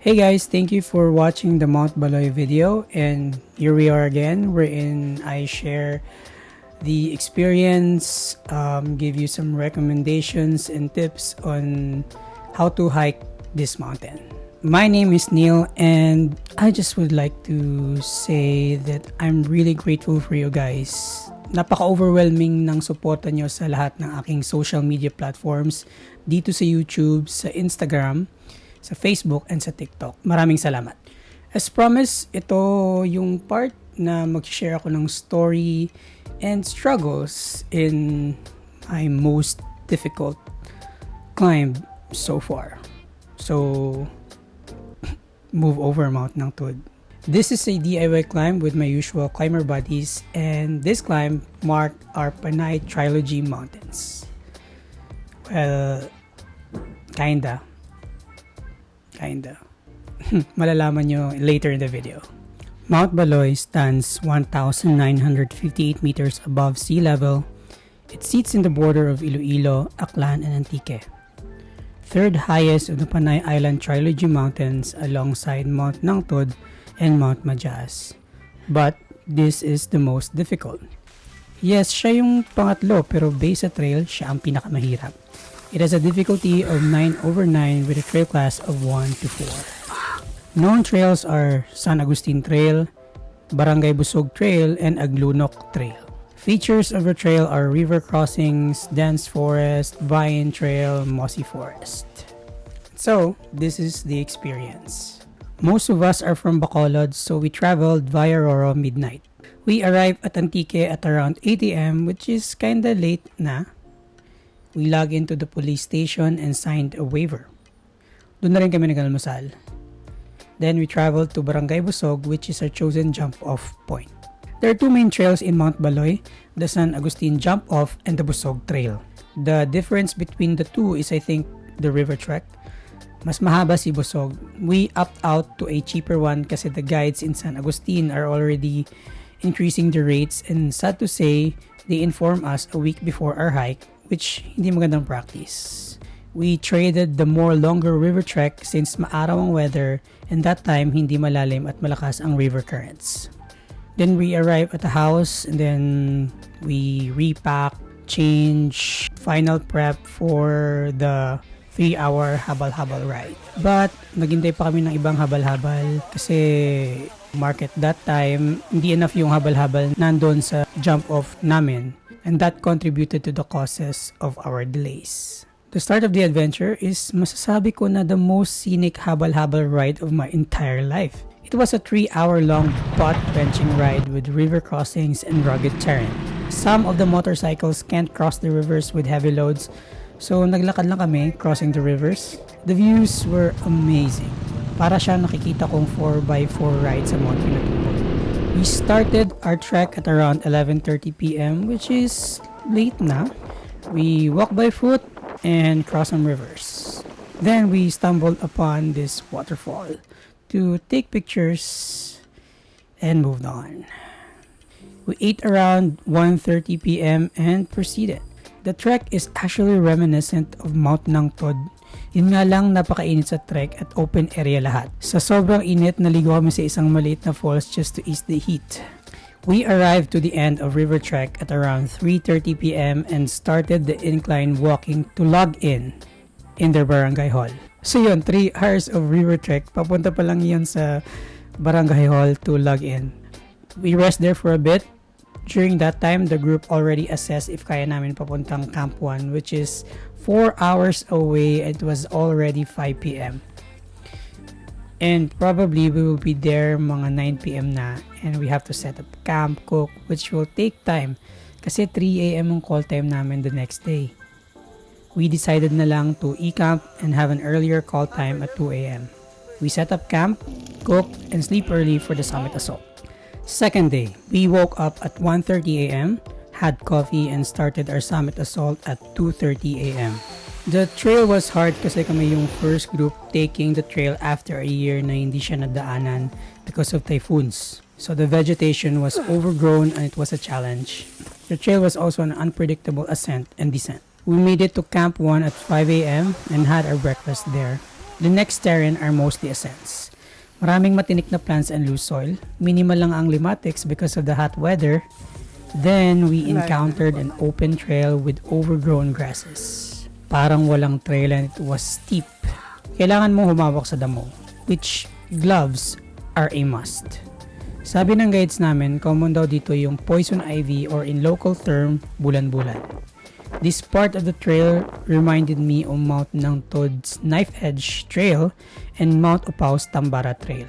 Hey guys, thank you for watching the Mount Baloy video, and here we are again wherein I share the experience, give you some recommendations and tips on how to hike this mountain. My name is Neil, and I just would like to say that I'm really grateful for you guys. Napaka-overwhelming ng suporta nyo sa lahat ng aking social media platforms dito sa YouTube, sa Instagram, sa Facebook, and sa TikTok. Maraming salamat. As promised, ito yung part na mag-share ako ng story and struggles in my most difficult climb so far. So, move over Mount Nangtud. This is a DIY climb with my usual climber buddies, and this climb marked our Panay Trilogy Mountains. Well, kinda. Malalaman nyo later in the video. Mount Baloy stands 1,958 meters above sea level. It sits in the border of Iloilo, Aklan, and Antique. Third highest of the Panay Island Trilogy Mountains alongside Mount Nangtud and Mount Majas. But this is the most difficult. Yes, siya yung pangatlo, pero based sa trail, siya ang pinakamahirap. It has a difficulty of 9/9 with a trail class of 1 to 4. Known trails are San Agustin Trail, Barangay Busog Trail, and Aglunok Trail. Features of the trail are river crossings, dense forest, vine trail, mossy forest. So, this is the experience. Most of us are from Bacolod, so we traveled via Roro midnight. We arrived at Antique at around 8 a.m., which is kinda late na. We logged into the police station and signed a waiver. Doon na rin kami nag-almusal. Then we traveled to Barangay Busog, which is our chosen jump-off point. There are two main trails in Mount Baloy, the San Agustin Jump-Off and the Busog Trail. The difference between the two is, I think, the river trek. Mas mahaba si Busog. We opt out to a cheaper one kasi the guides in San Agustin are already increasing the rates, and sad to say, they inform us a week before our hike, which hindi magandang practice. We traded the more longer river trek since maaraw ang weather, and that time hindi malalim at malakas ang river currents. Then we arrived at the house, and then we repack, change, final prep for the 3-hour habal-habal ride. But naghintay pa kami ng ibang habal-habal kasi market that time, hindi enough yung habal-habal nandun sa jump-off namin. And that contributed to the causes of our delays. The start of the adventure is masasabi ko na the most scenic habal-habal ride of my entire life. It was a 3-hour-long butt-wrenching ride with river crossings and rugged terrain. Some of the motorcycles can't cross the rivers with heavy loads, so naglakad lang kami crossing the rivers. The views were amazing. Para siya nakikita kong 4x4 ride sa Mount Pinatubo. We started our trek at around 11:30 p.m., which is late na. We walked by foot and crossed some rivers. Then we stumbled upon this waterfall to take pictures and moved on. We ate around 1:30 p.m. and proceeded. The trek is actually reminiscent of Mount Nangtud. Yun nga lang, napakainit sa trek at open area lahat. Sa sobrang init, naligo kami sa isang maliit na falls just to ease the heat. We arrived to the end of river trek at around 3:30 p.m. and started the incline walking to log in their barangay hall. So yun, 3 hours of river trek, papunta pa lang yun sa barangay hall to log in. We rest there for a bit. During that time, the group already assessed if kaya namin papuntang Camp 1, which is 4 hours away. It was already 5 p.m. And probably we will be there mga 9 p.m. na, and we have to set up camp, cook, which will take time kasi 3 a.m. ang call time namin the next day. We decided na lang to e-camp and have an earlier call time at 2 a.m. We set up camp, cook, and sleep early for the summit assault. Second day, we woke up at 1:30 a.m., had coffee, and started our summit assault at 2:30 a.m. The trail was hard kasi kami yung first group taking the trail after a year na hindi siya nadaanan because of typhoons. So the vegetation was overgrown and it was a challenge. The trail was also an unpredictable ascent and descent. We made it to Camp 1 at 5 a.m. and had our breakfast there. The next terrain are mostly ascents. Maraming matinik na plants and loose soil. Minimal lang ang limatics because of the hot weather. Then, we encountered an open trail with overgrown grasses. Parang walang trail and it was steep. Kailangan mo humawak sa damo, which gloves are a must. Sabi ng guides namin, common daw dito yung poison ivy or in local term, bulan-bulan. This part of the trail reminded me of Mount Nangtod's Knife Edge Trail and Mount Upau's Tambara Trail.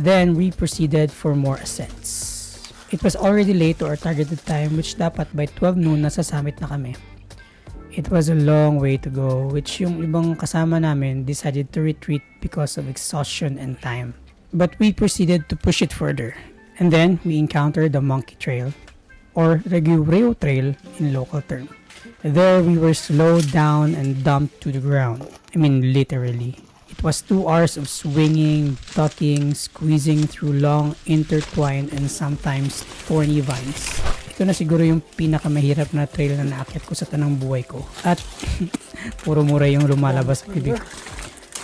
Then, we proceeded for more ascents. It was already late to our targeted time which dapat by 12 noon nasa summit na kami. It was a long way to go which yung ibang kasama namin decided to retreat because of exhaustion and time. But we proceeded to push it further. And then we encountered the Monkey Trail or Reguleo Trail in local term. There we were slowed down and dumped to the ground. I mean literally. It was 2 hours of swinging, ducking, squeezing through long, intertwined, and sometimes thorny vines. Ito na siguro yung pinakamahirap na trail na naakyat ko sa tanang buhay ko. At puro mura yung lumalabas sa bibig ko.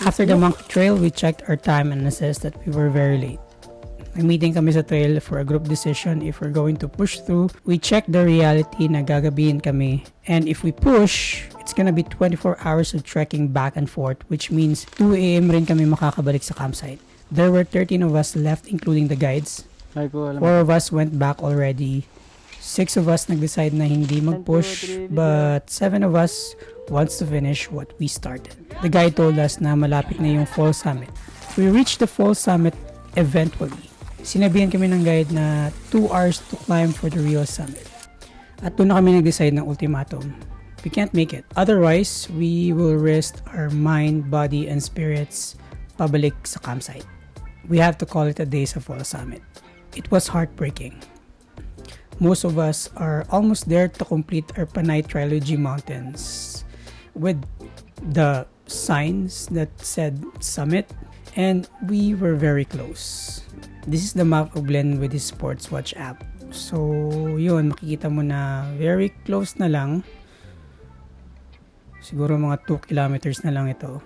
After the Monkey Trail, we checked our time and assessed that we were very late. May meeting kami sa trail for a group decision if we're going to push through. We checked the reality na gagabihin kami. And if we push, it's gonna be 24 hours of trekking back and forth, which means 2 a.m. rin kami makakabalik sa campsite. There were 13 of us left including the guides. 4 of us went back already. 6 of us nag-decide na hindi mag-push, but 7 of us wants to finish what we started. The guide told us na malapit na yung fall summit. We reached the fall summit eventually. Sinabihan kami ng guide na 2 hours to climb for the real summit. At doon na kami nag-decide ng ultimatum. We can't make it. Otherwise, we will risk our mind, body, and spirits pabalik sa campsite. We have to call it a day sa fall summit. It was heartbreaking. Most of us are almost there to complete our Panay Trilogy Mountains with the signs that said summit, and we were very close. This is the map of Glenn with his Sports Watch app. So, yun, makikita mo na very close na lang. Siguro mga 2 kilometers na lang ito.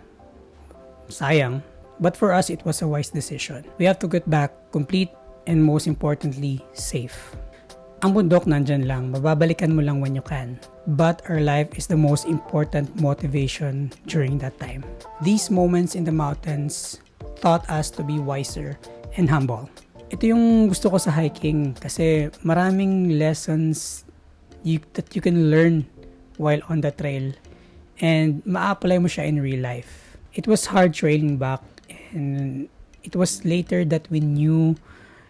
Sayang. But for us, it was a wise decision. We have to get back complete and most importantly, safe. Ang bundok nandyan lang, mababalikan mo lang when you can. But our life is the most important motivation during that time. These moments in the mountains taught us to be wiser and humble. Ito yung gusto ko sa hiking kasi maraming lessons that you can learn while on the trail and ma-apply mo siya in real life. It was hard trailing back and it was later that we knew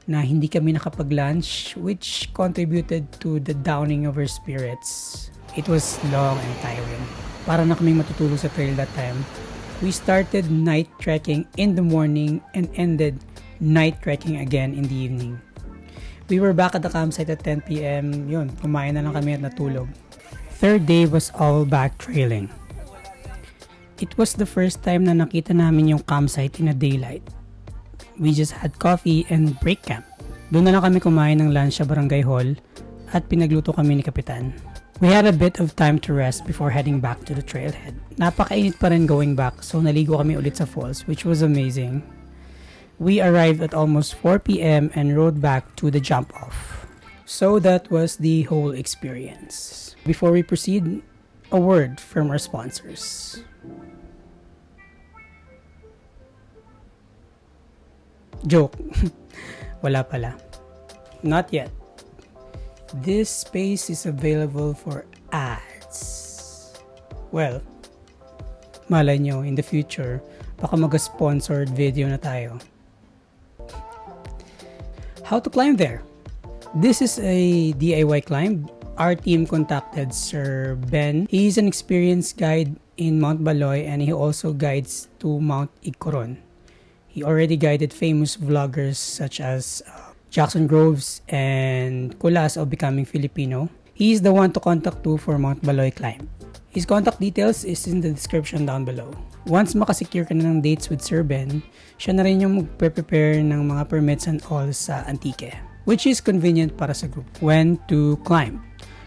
na hindi kami nakapag-lunch which contributed to the downing of our spirits. It was long and tiring. Para na kaming matutulog sa trail that time. We started night trekking in the morning and ended night trekking again in the evening. We were back at the campsite at 10 p.m. Yun, kumain na lang kami at natulog. Third day was all back trailing. It was the first time na nakita namin yung campsite in a daylight. We just had coffee and break camp. Doon na lang kami kumain ng lunch sa barangay hall at pinagluto kami ni Kapitan. We had a bit of time to rest before heading back to the trailhead. Napakainit pa rin going back so naligo kami ulit sa falls which was amazing. We arrived at almost 4 p.m. and rode back to the jump off. So that was the whole experience. Before we proceed, a word from our sponsors. Joke. Wala pala. Not yet. This space is available for ads. Well, malay nyo, in the future, baka mag-sponsored video na tayo. How to climb there? This is a DIY climb. Our team contacted Sir Ben. He is an experienced guide in Mount Baloy and he also guides to Mount Igcoron. He already guided famous vloggers such as Jackson Groves and Kulas of Becoming Filipino. He is the one to contact to for Mount Baloy climb. His contact details is in the description down below. Once makasecure ka na ng dates with Sir Ben, siya na rin yung magpe-prepare ng mga permits and all sa Antique, which is convenient para sa group when to climb.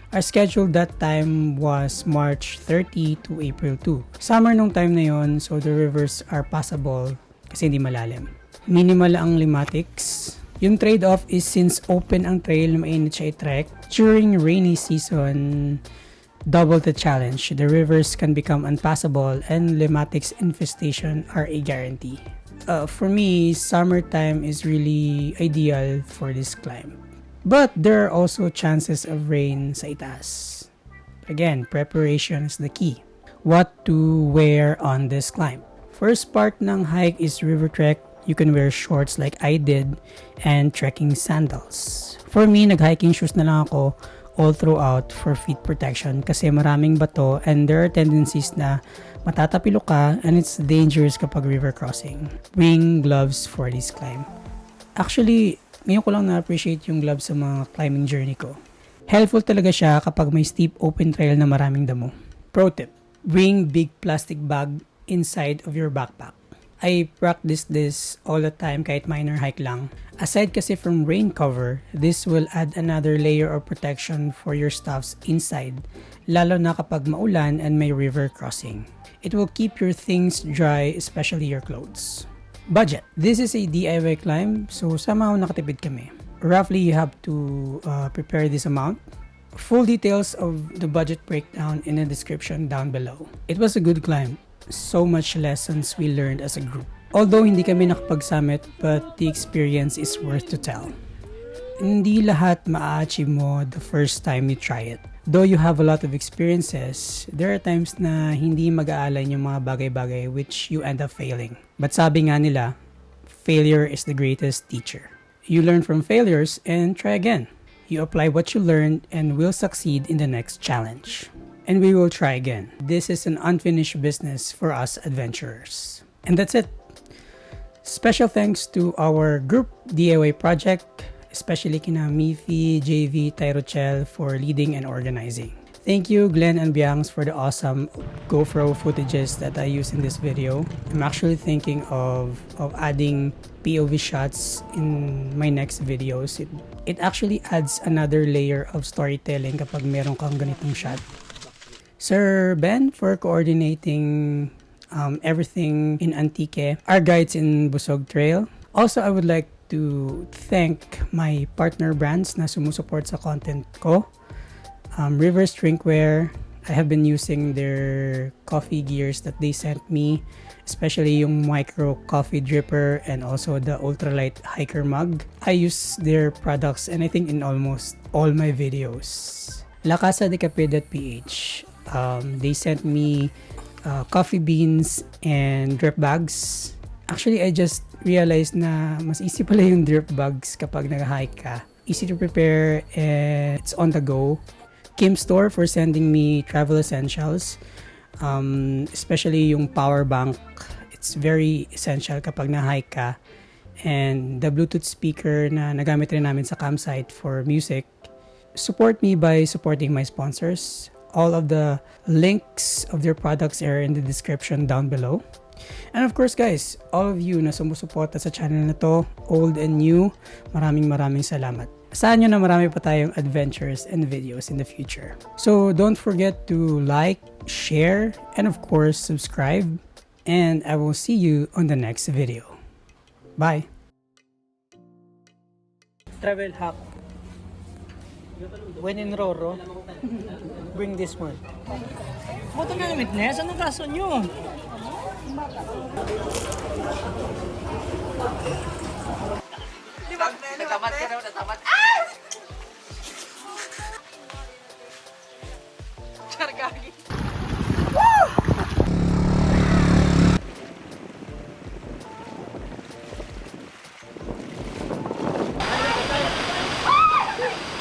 Our schedule that time was March 30 to April 2. Summer nung time na yon, so the rivers are passable kasi hindi malalim. Minimal ang limatics. Yung trade-off is since open ang trail na mainit siya i-trek, during rainy season, double the challenge. The rivers can become unpassable and limatics infestation are a guarantee. For me, summertime is really ideal for this climb. But there are also chances of rain sa itaas. Again, preparation is the key. What to wear on this climb? First part ng hike is river trek. You can wear shorts like I did and trekking sandals. For me, nag-hiking shoes na lang ako all throughout for feet protection kasi maraming bato and there are tendencies na matatapilo ka and it's dangerous kapag river crossing. Bring gloves for this climb. Actually, ngayon ko lang na-appreciate yung gloves sa mga climbing journey ko. Helpful talaga siya kapag may steep open trail na maraming damo. Pro tip, bring big plastic bag inside of your backpack. I practice this all the time kahit minor hike lang. Aside kasi from rain cover, this will add another layer of protection for your stuffs inside, lalo na kapag maulan and may river crossing. It will keep your things dry, especially your clothes. Budget. This is a DIY climb, so somehow nakatipid kami. Roughly, you have to prepare this amount. Full details of the budget breakdown in the description down below. It was a good climb. So much lessons we learned as a group. Although hindi kami nakapag-summit, but the experience is worth to tell. Hindi lahat ma-achieve mo the first time you try it. Though you have a lot of experiences, there are times na hindi mag-aalan yung mga bagay-bagay which you end up failing. But sabi nga nila, failure is the greatest teacher. You learn from failures and try again. You apply what you learned and will succeed in the next challenge. And we will try again. This is an unfinished business for us adventurers. And that's it. Special thanks to our group DIY project, especially kina Mifi, JV, Tyrochel for leading and organizing. Thank you Glenn and Biangs for the awesome GoPro footages that I use in this video. I'm actually thinking of adding POV shots in my next videos. It actually adds another layer of storytelling kapag meron kang ganitong shot. Sir Ben for coordinating everything in Antique, our guides in Busog Trail. Also, I would like to thank my partner brands na sumusuport sa content ko. Rivers Drinkware, I have been using their coffee gears that they sent me, especially yung micro coffee dripper and also the ultralight hiker mug. I use their products and I think in almost all my videos. La Casa de Cafe.ph, they sent me coffee beans and drip bags. Actually, I just realized na mas easy pala yung drip bags kapag nag-hike ka. Easy to prepare and it's on the go. Kim Store for sending me travel essentials, especially yung power bank. It's very essential kapag na-hike ka. And the Bluetooth speaker na nagamit rin namin sa campsite for music. Support me by supporting my sponsors. All of the links of their products are in the description down below. And of course guys, all of you na sumusuporta sa channel na to, old and new, maraming salamat. Asahan nyo na marami pa tayong adventures and videos in the future. So don't forget to like, share, and of course subscribe. And I will see you on the next video. Bye! Travel hack. When in Roro, bring this one. Buto na ng witness? Anong kaso nyo? Natamat ka raw, natamat. Ah! Chargagi. Woo!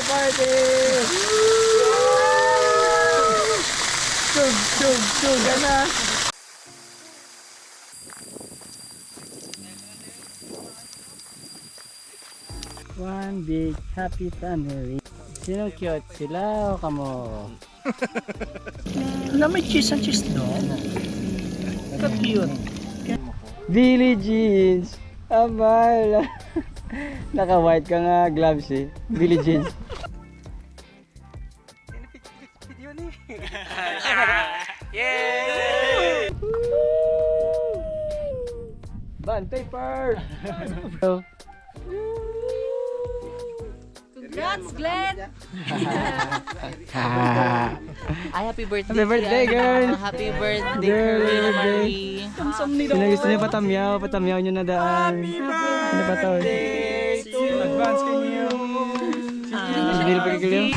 Party! Chug, na. One big happy family. Sino cute? Sila o kamo? Alam, may cheese and cheese doon. Ka-cute. Billie Jeans! Abala! Naka-white ka nga gloves eh. Billie Jeans. Yay! Bantay par! Congrats, Glenn! Ay, happy birthday. Happy birthday, girl! Happy birthday, Girl, Karina happy Marie. Sino gusto niya patamyaw nyo na daan. Ano ba to? Advance kayo. Hindi pa kikiliw?